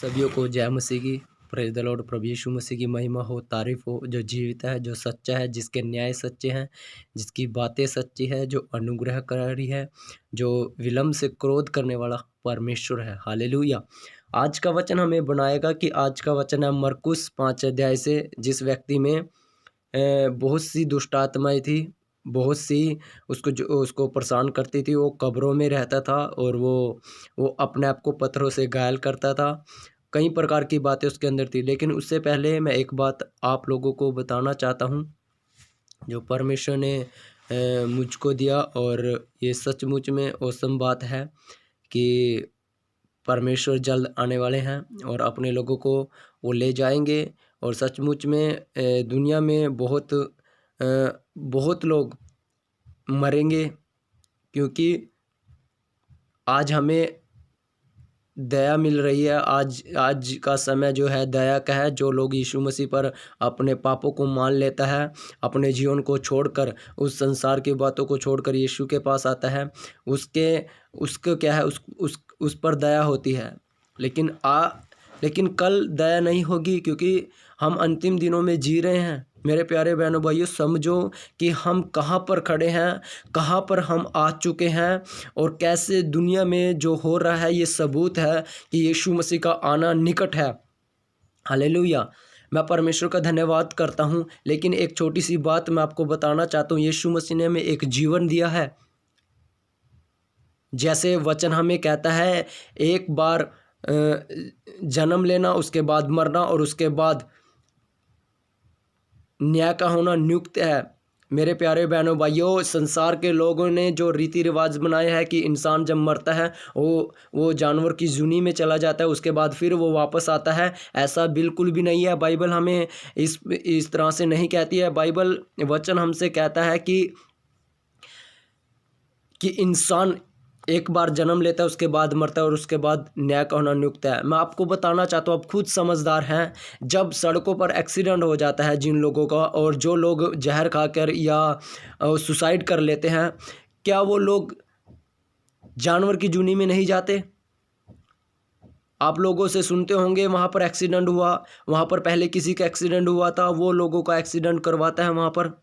सभियों को जय मसीह की। Praise the lord. प्रभु यीशु मसीह की महिमा हो, तारीफ हो। जो जीवित है, जो सच्चा है, जिसके न्याय सच्चे हैं, जिसकी बातें सच्ची है, जो अनुग्रहकारी है, जो विलम्ब से क्रोध करने वाला परमेश्वर है। हालेलुया। आज का वचन हमें बनाएगा कि आज का वचन है मरकुस 5 अध्याय से। जिस व्यक्ति में बहुत सी दुष्ट आत्माएं थी, बहुत सी उसको परेशान करती थी। वो कब्रों में रहता था और वो अपने आप को पत्थरों से घायल करता था। कई प्रकार की बातें उसके अंदर थी। लेकिन उससे पहले मैं एक बात आप लोगों को बताना चाहता हूँ जो परमेश्वर ने मुझको दिया, और ये सचमुच में औसम बात है कि परमेश्वर जल्द आने वाले हैं और अपने लोगों को वो ले जाएंगे। और सचमुच में दुनिया में बहुत लोग मरेंगे, क्योंकि आज हमें दया मिल रही है। आज का समय जो है दया का है। जो लोग यीशु मसीह पर अपने पापों को मान लेता है, अपने जीवन को छोड़कर, उस संसार की बातों को छोड़कर यीशु के पास आता है, उसको क्या है, उस पर दया होती है। लेकिन कल दया नहीं होगी, क्योंकि हम अंतिम दिनों में जी रहे हैं। मेरे प्यारे बहनों भाइयों, समझो कि हम कहाँ पर खड़े हैं, कहाँ पर हम आ चुके हैं, और कैसे दुनिया में जो हो रहा है ये सबूत है कि यीशु मसीह का आना निकट है। हालेलुया। मैं परमेश्वर का धन्यवाद करता हूँ। लेकिन एक छोटी सी बात मैं आपको बताना चाहता हूँ। यीशु मसीह ने हमें एक जीवन दिया है। जैसे वचन हमें कहता है, एक बार जन्म लेना, उसके बाद मरना, और उसके बाद न्याय का होना नियुक्त है। मेरे प्यारे बहनों भाइयों, संसार के लोगों ने जो रीति रिवाज बनाए हैं कि इंसान जब मरता है वो जानवर की जूनी में चला जाता है, उसके बाद फिर वो वापस आता है। ऐसा बिल्कुल भी नहीं है। बाइबल हमें इस तरह से नहीं कहती है। बाइबल वचन हमसे कहता है कि इंसान एक बार जन्म लेता है, उसके बाद मरता है, और उसके बाद न्याय का होना नियुक्त है। मैं आपको बताना चाहता हूँ, आप खुद समझदार हैं। जब सड़कों पर एक्सीडेंट हो जाता है जिन लोगों का, और जो लोग जहर खाकर या सुसाइड कर लेते हैं, क्या वो लोग जानवर की जूनी में नहीं जाते? आप लोगों से सुनते होंगे, वहाँ पर एक्सीडेंट हुआ, वहाँ पर पहले किसी का एक्सीडेंट हुआ था, वो लोगों का एक्सीडेंट करवाता है वहाँ पर।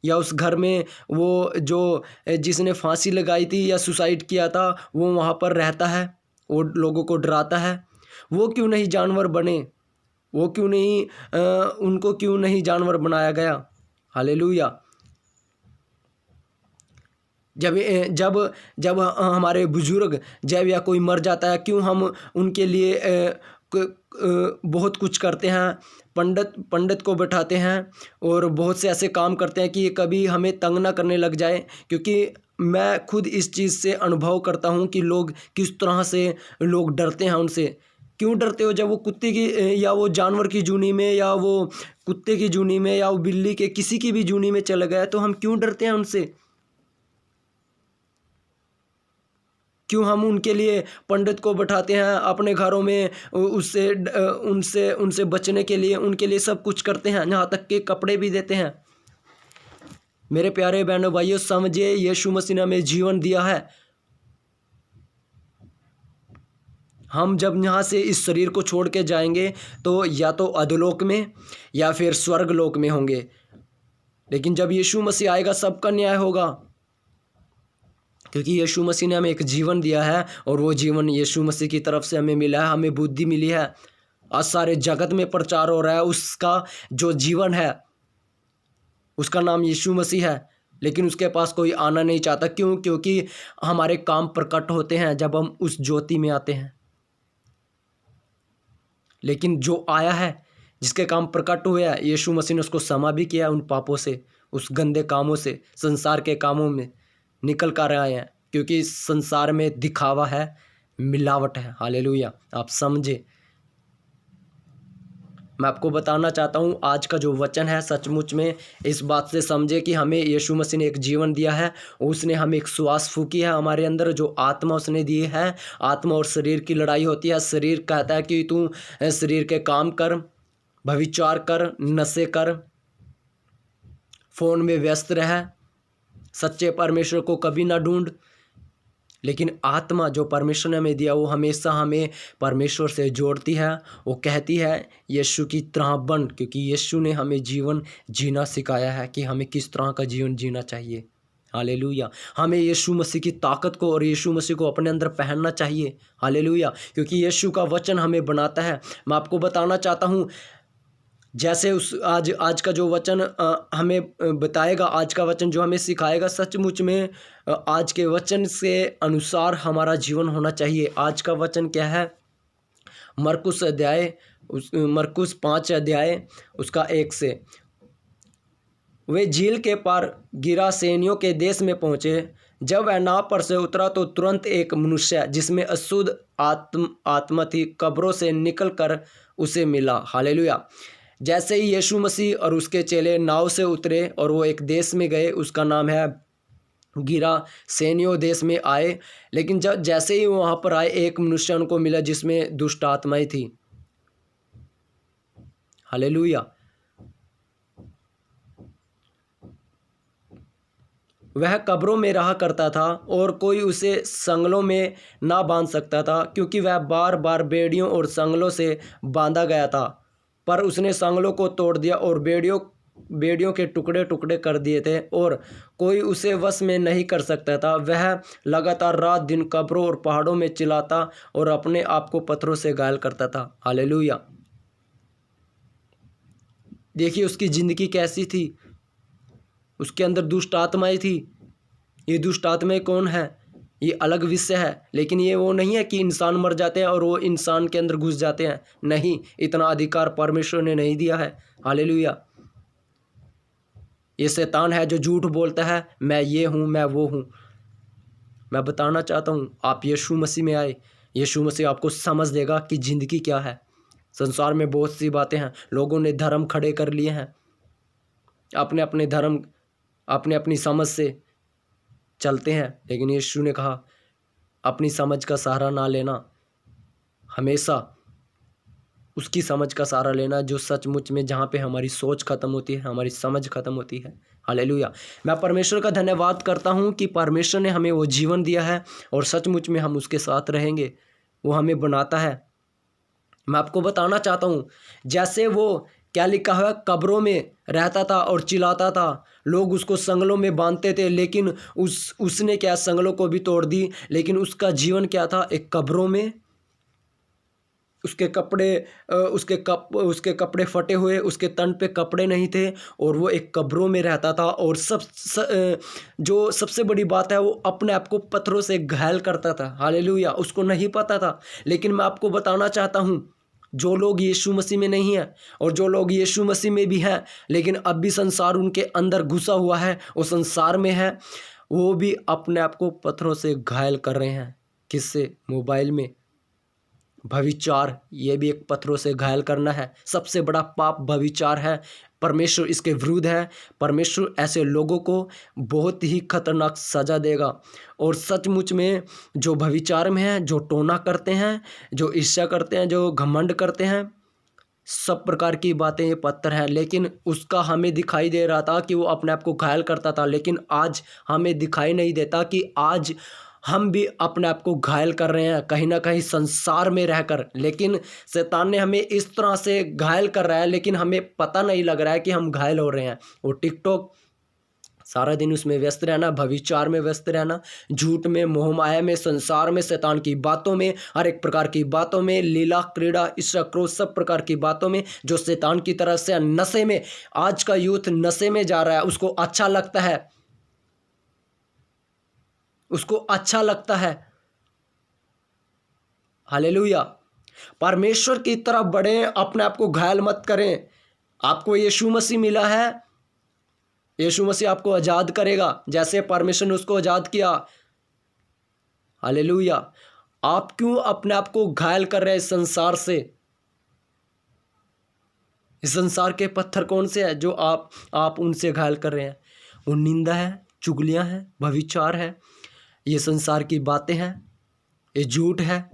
या उस घर में वो जो जिसने फांसी लगाई थी या सुसाइड किया था, वो वहाँ पर रहता है, वो लोगों को डराता है। वो क्यों नहीं जानवर बने? वो क्यों नहीं उनको क्यों नहीं जानवर बनाया गया? हालेलुया। जब जब हमारे बुजुर्ग जब या कोई मर जाता है, क्यों हम उनके लिए बहुत कुछ करते हैं, पंडित को बैठाते हैं और बहुत से ऐसे काम करते हैं कि ये कभी हमें तंग ना करने लग जाए। क्योंकि मैं खुद इस चीज़ से अनुभव करता हूँ कि लोग किस तरह से लोग डरते हैं उनसे। क्यों डरते हो? जब वो कुत्ते की या वो जानवर की जूनी में, या वो कुत्ते की जूनी में, या वो बिल्ली के किसी की भी जूनी में चला गया, तो हम क्यों डरते हैं उनसे? क्यों हम उनके लिए पंडित को बैठाते हैं अपने घरों में, उससे उनसे उनसे बचने के लिए उनके लिए सब कुछ करते हैं, यहाँ तक के कपड़े भी देते हैं। मेरे प्यारे बहनों भाइयों, समझिए, यीशु मसीह ने हमें जीवन दिया है। हम जब यहाँ से इस शरीर को छोड़ के जाएंगे तो या तो अधोलोक में या फिर स्वर्ग लोक में होंगे। लेकिन जब यीशु मसीह आएगा, सबका न्याय होगा, क्योंकि यीशु मसीह ने हमें एक जीवन दिया है, और वो जीवन यीशु मसीह की तरफ से हमें मिला है। हमें बुद्धि मिली है। आज सारे जगत में प्रचार हो रहा है उसका जो जीवन है, उसका नाम यीशु मसीह है। लेकिन उसके पास कोई आना नहीं चाहता। क्यों? क्योंकि हमारे काम प्रकट होते हैं जब हम उस ज्योति में आते हैं। लेकिन जो आया है, जिसके काम प्रकट हुए हैं, यीशु मसीह ने उसको क्षमा भी किया उन पापों से, उस गंदे कामों से, संसार के कामों में निकल कर आए हैं। क्योंकि इस संसार में दिखावा है, मिलावट है। हालेलुया। आप समझे? मैं आपको बताना चाहता हूँ, आज का जो वचन है सचमुच में इस बात से समझे कि हमें यीशु मसीह ने एक जीवन दिया है। उसने हमें एक श्वास फूकी है हमारे अंदर, जो आत्मा उसने दी है। आत्मा और शरीर की लड़ाई होती है। शरीर कहता है कि तू शरीर के काम कर, व्यभिचार कर, नशे कर, फ़ोन में व्यस्त रह, सच्चे परमेश्वर को कभी ना ढूंढ। लेकिन आत्मा जो परमेश्वर ने हमें दिया वो हमेशा हमें परमेश्वर से जोड़ती है। वो कहती है यीशु की तरह बन, क्योंकि यीशु ने हमें जीवन जीना सिखाया है कि हमें किस तरह का जीवन जीना चाहिए। हालेलुया। हमें यीशु मसीह की ताकत को और यीशु मसीह को अपने अंदर पहनना चाहिए। हालेलुया। क्योंकि यीशु का वचन हमें बनाता है। मैं आपको बताना चाहता हूँ, जैसे उस आज का जो वचन हमें बताएगा, आज का वचन जो हमें सिखाएगा, सचमुच में आज के वचन से अनुसार हमारा जीवन होना चाहिए। आज का वचन क्या है? मरकुस 5 अध्याय उसका 1 से। वे झील के पार गिरासेनियों के देश में पहुँचे। जब वह नाव पर से उतरा तो तुरंत एक मनुष्य जिसमें अशुद्ध आत्मा थी कब्रों से निकल कर उसे मिला। हालेलुया। जैसे ही यीशु मसीह और उसके चेले नाव से उतरे और वो एक देश में गए, उसका नाम है गिरासेनियों देश में आए। लेकिन जब जैसे ही वहाँ पर आए, एक मनुष्य उनको मिला जिसमें दुष्ट आत्माएं थी। हालेलुया। वह कब्रों में रहा करता था और कोई उसे संगलों में ना बांध सकता था, क्योंकि वह बार बार बेड़ियों और संगलों से बांधा गया था। पर उसने संगलों को तोड़ दिया और बेड़ियों के टुकड़े टुकड़े कर दिए थे, और कोई उसे वश में नहीं कर सकता था। वह लगातार रात दिन कब्रों और पहाड़ों में चिल्लाता और अपने आप को पत्थरों से घायल करता था। हालेलुया। देखिए उसकी ज़िंदगी कैसी थी। उसके अंदर दुष्ट आत्माएं थी। ये दुष्ट आत्माएं कौन है, ये अलग विषय है। लेकिन ये वो नहीं है कि इंसान मर जाते हैं और वो इंसान के अंदर घुस जाते हैं। नहीं, इतना अधिकार परमेश्वर ने नहीं दिया है। हालेलुया। ये शैतान है जो झूठ बोलता है, मैं ये हूँ, मैं वो हूँ। मैं बताना चाहता हूँ, आप यीशु मसीह में आए। यीशु मसीह आपको समझ देगा कि ज़िंदगी क्या है। संसार में बहुत सी बातें हैं। लोगों ने धर्म खड़े कर लिए हैं, अपने अपने धर्म अपने अपनी समझ से चलते हैं। लेकिन यीशु ने कहा अपनी समझ का सहारा ना लेना, हमेशा उसकी समझ का सहारा लेना जो सचमुच में, जहाँ पे हमारी सोच खत्म होती है, हमारी समझ खत्म होती है। हालेलुया। मैं परमेश्वर का धन्यवाद करता हूँ कि परमेश्वर ने हमें वो जीवन दिया है और सचमुच में हम उसके साथ रहेंगे। वो हमें बनाता है। मैं आपको बताना चाहता हूँ, जैसे वो क्या लिखा है, कब्रों में रहता था और चिल्लाता था, लोग उसको संगलों में बांधते थे, लेकिन उसने क्या, संगलों को भी तोड़ दी। लेकिन उसका जीवन क्या था, एक कब्रों में। उसके कपड़े फटे हुए, उसके तन पे कपड़े नहीं थे और वो एक कब्रों में रहता था। और जो सबसे बड़ी बात है, वो अपने आप को पत्थरों से घायल करता था। हालेलुया। उसको नहीं पता था। लेकिन मैं आपको बताना चाहता हूँ, जो लोग यीशु मसीह में नहीं हैं और जो लोग यीशु मसीह में भी हैं, लेकिन अब भी संसार उनके अंदर घुसा हुआ है, वो संसार में है, वो भी अपने आप को पत्थरों से घायल कर रहे हैं। किससे? मोबाइल में। भविचार, ये भी एक पत्थरों से घायल करना है। सबसे बड़ा पाप भविचार है। परमेश्वर इसके विरुद्ध है। परमेश्वर ऐसे लोगों को बहुत ही खतरनाक सज़ा देगा। और सचमुच में जो भविचार में हैं, जो टोना करते हैं, जो ईर्ष्या करते हैं, जो घमंड करते हैं, सब प्रकार की बातें ये पत्थर है। लेकिन उसका हमें दिखाई दे रहा था कि वो अपने आप को घायल करता था, लेकिन आज हमें दिखाई नहीं देता कि आज हम भी अपने आप को घायल कर रहे हैं कहीं ना कहीं संसार में रहकर। लेकिन शैतान ने हमें इस तरह से घायल कर रहा है, लेकिन हमें पता नहीं लग रहा है कि हम घायल हो रहे हैं। वो टिकटॉक, सारा दिन उसमें व्यस्त रहना, भविचार में व्यस्त रहना, झूठ में, मोह माया में, संसार में, शैतान की बातों में, हर एक प्रकार की बातों में, लीला क्रीड़ा, ईर्ष्या क्रोध, सब प्रकार की बातों में जो शैतान की तरफ से, नशे में। आज का यूथ नशे में जा रहा है। उसको अच्छा लगता है, उसको अच्छा लगता है। हालेलुया। परमेश्वर की तरफ बढ़ें, अपने आप को घायल मत करें। आपको यीशु मसीह मिला है, यीशु मसीह आपको आज़ाद करेगा जैसे परमेश्वर ने उसको आज़ाद किया। हालेलुया। आप क्यों अपने आप को घायल कर रहे हैं इस संसार से? इस संसार के पत्थर कौन से हैं जो आप उनसे घायल कर रहे हैं? वो निंदा है, चुगलियां हैं, भविचार है, ये संसार की बातें हैं, ये झूठ है।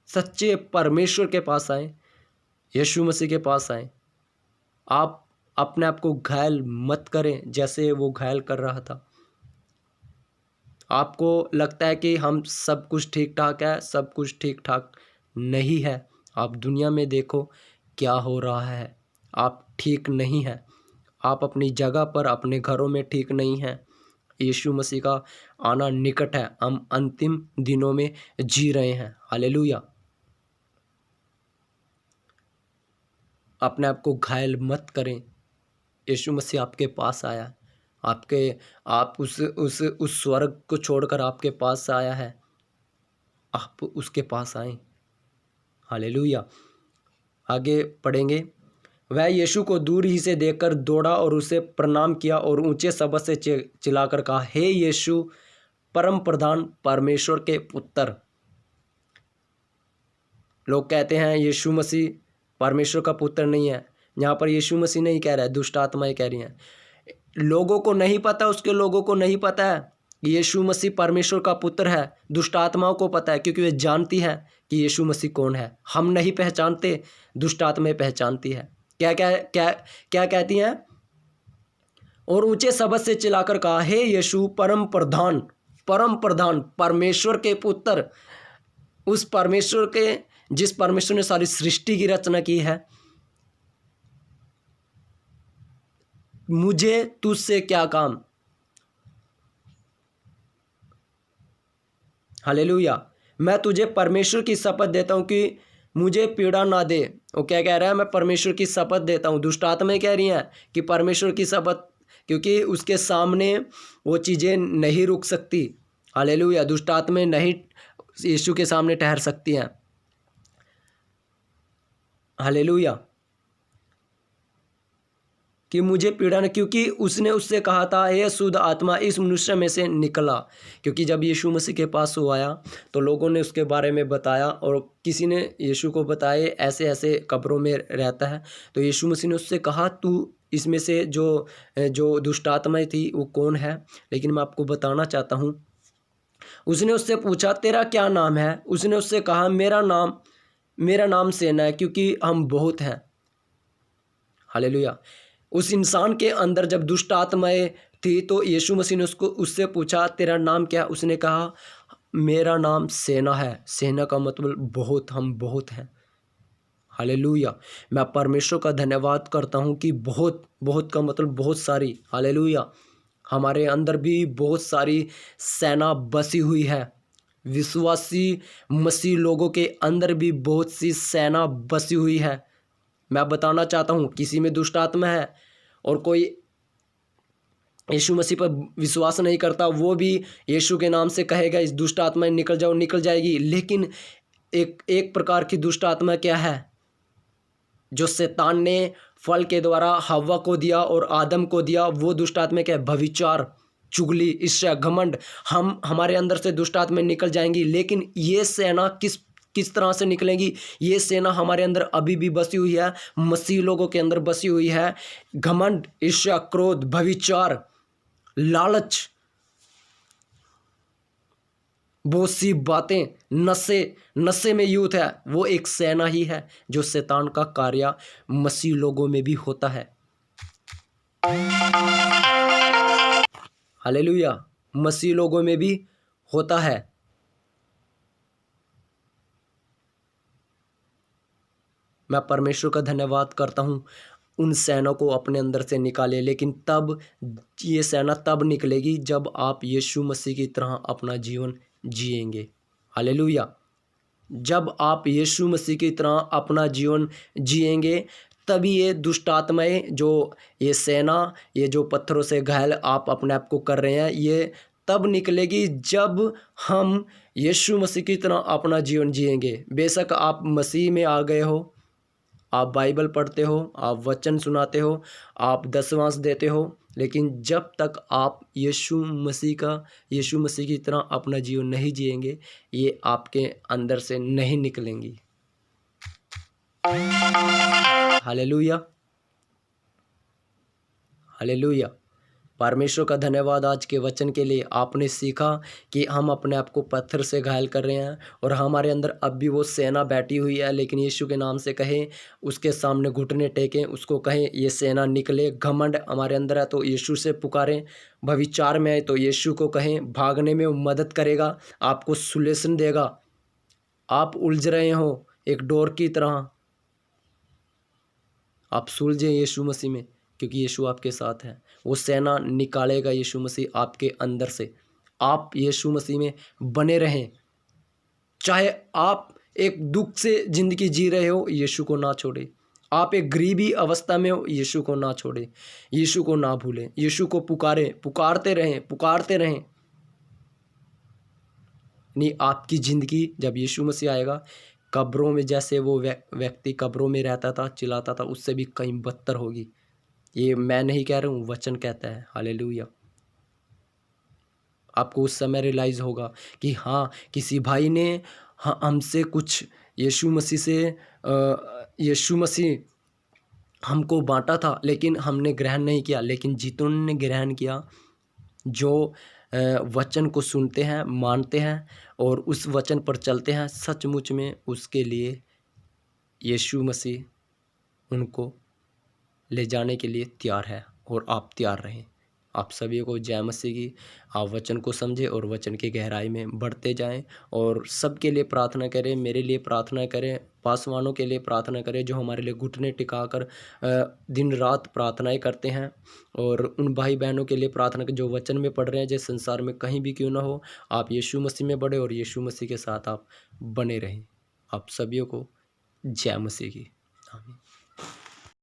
सच्चे परमेश्वर के पास आए, यीशु मसीह के पास आए। आप अपने आप को घायल मत करें जैसे वो घायल कर रहा था। आपको लगता है कि हम सब कुछ ठीक ठाक है, सब कुछ ठीक ठाक नहीं है। आप दुनिया में देखो क्या हो रहा है, आप ठीक नहीं हैं, आप अपनी जगह पर अपने घरों में ठीक नहीं हैं। यीशु मसीह का आना निकट है, हम अंतिम दिनों में जी रहे हैं। हालेलुया। अपने आप को घायल मत करें, यीशु मसीह आपके पास आया, आप उस स्वर्ग को छोड़कर आपके पास आया है, आप उसके पास आए। हालेलुया। आगे पढ़ेंगे। वह यीशु को दूर ही से देखकर दौड़ा और उसे प्रणाम किया और ऊंचे शब्द से चिल्लाकर कहा, हे यीशु, परम प्रधान परमेश्वर के पुत्र। लोग कहते हैं यीशु मसीह परमेश्वर का पुत्र नहीं है। यहाँ पर यीशु मसीह नहीं कह रहा है, दुष्ट आत्माएं कह रही हैं। लोगों को नहीं पता, उसके लोगों को नहीं पता है कि यीशु मसीह परमेश्वर का पुत्र है। दुष्ट आत्माओं को पता है, क्योंकि वे जानती है कि यीशु मसीह कौन है। हम नहीं पहचानते, दुष्ट आत्माएं पहचानती है। क्या क्या क्या क्या कहती हैं? और ऊंचे शब्द से चिल्लाकर कहा, हे यीशु, परम प्रधान परमेश्वर के पुत्र, उस परमेश्वर के जिस परमेश्वर ने सारी सृष्टि की रचना की है, मुझे तुझसे क्या काम। हालेलुया। मैं तुझे परमेश्वर की शपथ देता हूं कि मुझे पीड़ा ना दे। वो क्या कह रहा है? मैं परमेश्वर की शपथ देता हूं। दुष्ट आत्माएं कह रही हैं कि परमेश्वर की शपथ, क्योंकि उसके सामने वो चीज़ें नहीं रुक सकती। हालेलुया। दुष्ट आत्माएं नहीं यीशु के सामने ठहर सकती हैं। हालेलुया। कि मुझे पीड़ा न, क्योंकि उसने उससे कहा था, हे शुद्ध आत्मा इस मनुष्य में से निकला। क्योंकि जब यीशु मसीह के पास वो आया तो लोगों ने उसके बारे में बताया, और किसी ने यीशु को बताए ऐसे ऐसे कब्रों में रहता है। तो यीशु मसीह ने उससे कहा, तू इसमें से जो दुष्ट आत्माएं थी वो कौन है? लेकिन मैं आपको बताना चाहता हूँ। उसने उससे पूछा, तेरा क्या नाम है? उसने उससे कहा, मेरा नाम सेना है, क्योंकि हम बहुत हैं। हालेलुया। उस इंसान के अंदर जब दुष्ट आत्माएं थी तो यीशु मसीह ने उससे पूछा, तेरा नाम क्या? उसने कहा, मेरा नाम सेना है। सेना का मतलब बहुत, हम बहुत हैं। हालेलुया। मैं परमेश्वर का धन्यवाद करता हूं कि बहुत, बहुत का मतलब बहुत सारी। हालेलुया। हमारे अंदर भी बहुत सारी सेना बसी हुई है। विश्वासी मसीह लोगों के अंदर भी बहुत सी सेना बसी हुई है। मैं बताना चाहता हूँ, किसी में दुष्ट आत्मा है और कोई यीशु मसीह पर विश्वास नहीं करता, वो भी यीशु के नाम से कहेगा, इस दुष्ट आत्मा निकल जाओ, निकल जाएगी। लेकिन एक प्रकार की दुष्ट आत्मा क्या है? जो शैतान ने फल के द्वारा हव्वा को दिया और आदम को दिया, वो दुष्ट आत्मा क्या है? भविचार, चुगली, ईर्ष्या, घमंड। हमारे अंदर से दुष्ट आत्मा निकल जाएंगी। लेकिन ये सेना किस तरह से निकलेंगी? ये सेना हमारे अंदर अभी भी बसी हुई है, मसीह लोगों के अंदर बसी हुई है। घमंड, ईर्ष्या, क्रोध, भविचार, लालच, बहुत सी बातें, नशे में यूथ है, वो एक सेना ही है जो शैतान का कार्य मसीह लोगों में भी होता है। हालेलुया। मसीह लोगों में भी होता है। मैं परमेश्वर का धन्यवाद करता हूँ, उन सेना को अपने अंदर से निकाले। लेकिन तब ये सेना तब निकलेगी जब आप यीशु मसीह की तरह अपना जीवन जिएंगे। हालेलुया। जब आप यीशु मसीह की तरह अपना जीवन जिएंगे, तभी ये दुष्ट आत्माएं, जो ये सेना, ये जो पत्थरों से घायल आप अपने आप को कर रहे हैं, ये तब निकलेगी जब हम यीशु मसीह की तरह अपना जीवन जिएंगे। बेशक आप मसीह में आ गए हो, आप बाइबल पढ़ते हो, आप वचन सुनाते हो, आप दशवांश देते हो, लेकिन जब तक आप यीशु मसीह की तरह अपना जीवन नहीं जिएंगे, ये आपके अंदर से नहीं निकलेंगी। हालेलुया। हालेलुया। परमेश्वर का धन्यवाद आज के वचन के लिए। आपने सीखा कि हम अपने आप को पत्थर से घायल कर रहे हैं और हमारे अंदर अब भी वो सेना बैठी हुई है, लेकिन यीशु के नाम से कहें, उसके सामने घुटने टेकें, उसको कहें ये सेना निकले। घमंड हमारे अंदर है तो यीशु से पुकारें, भविचार में है तो यीशु को कहें, भागने में वो मदद करेगा, आपको सुलेसन देगा। आप उलझ रहे हो एक डोर की तरह, आप सुलझे यीशु मसीह में, क्योंकि यीशु आपके साथ है। वो सेना निकालेगा यीशु मसीह आपके अंदर से। आप यीशु मसीह में बने रहें। चाहे आप एक दुख से ज़िंदगी जी रहे हो, यीशु को ना छोड़े। आप एक गरीबी अवस्था में हो, यीशु को ना छोड़े, यीशु को ना भूलें, यीशु को पुकारें, पुकारते रहें, पुकारते रहें। नहीं, आपकी ज़िंदगी जब यीशु मसीह आएगा, कब्रों में जैसे वो व्यक्ति कब्रों में रहता था, चिल्लाता था, उससे भी कहीं बदतर होगी। ये मैं नहीं कह रहा हूँ, वचन कहता है। हालेलुया। आपको उस समय रियलाइज़ होगा कि हाँ, किसी भाई ने हमसे कुछ यीशु मसीह से यीशु मसीह हमको बांटा था, लेकिन हमने ग्रहण नहीं किया। लेकिन जितनों ने ग्रहण किया, जो वचन को सुनते हैं, मानते हैं और उस वचन पर चलते हैं, सचमुच में उसके लिए यीशु मसीह उनको ले जाने के लिए तैयार है। और आप तैयार रहें। आप सभी को जय मसीह की। आप वचन को समझें और वचन की गहराई में बढ़ते जाएं और सबके लिए प्रार्थना करें। मेरे लिए प्रार्थना करें, पासवानों के लिए प्रार्थना करें जो हमारे लिए घुटने टिकाकर दिन रात प्रार्थनाएं करते हैं। और उन भाई बहनों के लिए प्रार्थना करें जो वचन में पढ़ रहे हैं, जो संसार में कहीं भी क्यों ना हो, आप यीशु मसीह में बढ़े और यीशु मसीह के साथ आप बने रहें। आप सभी को जय मसीह की। आमीन।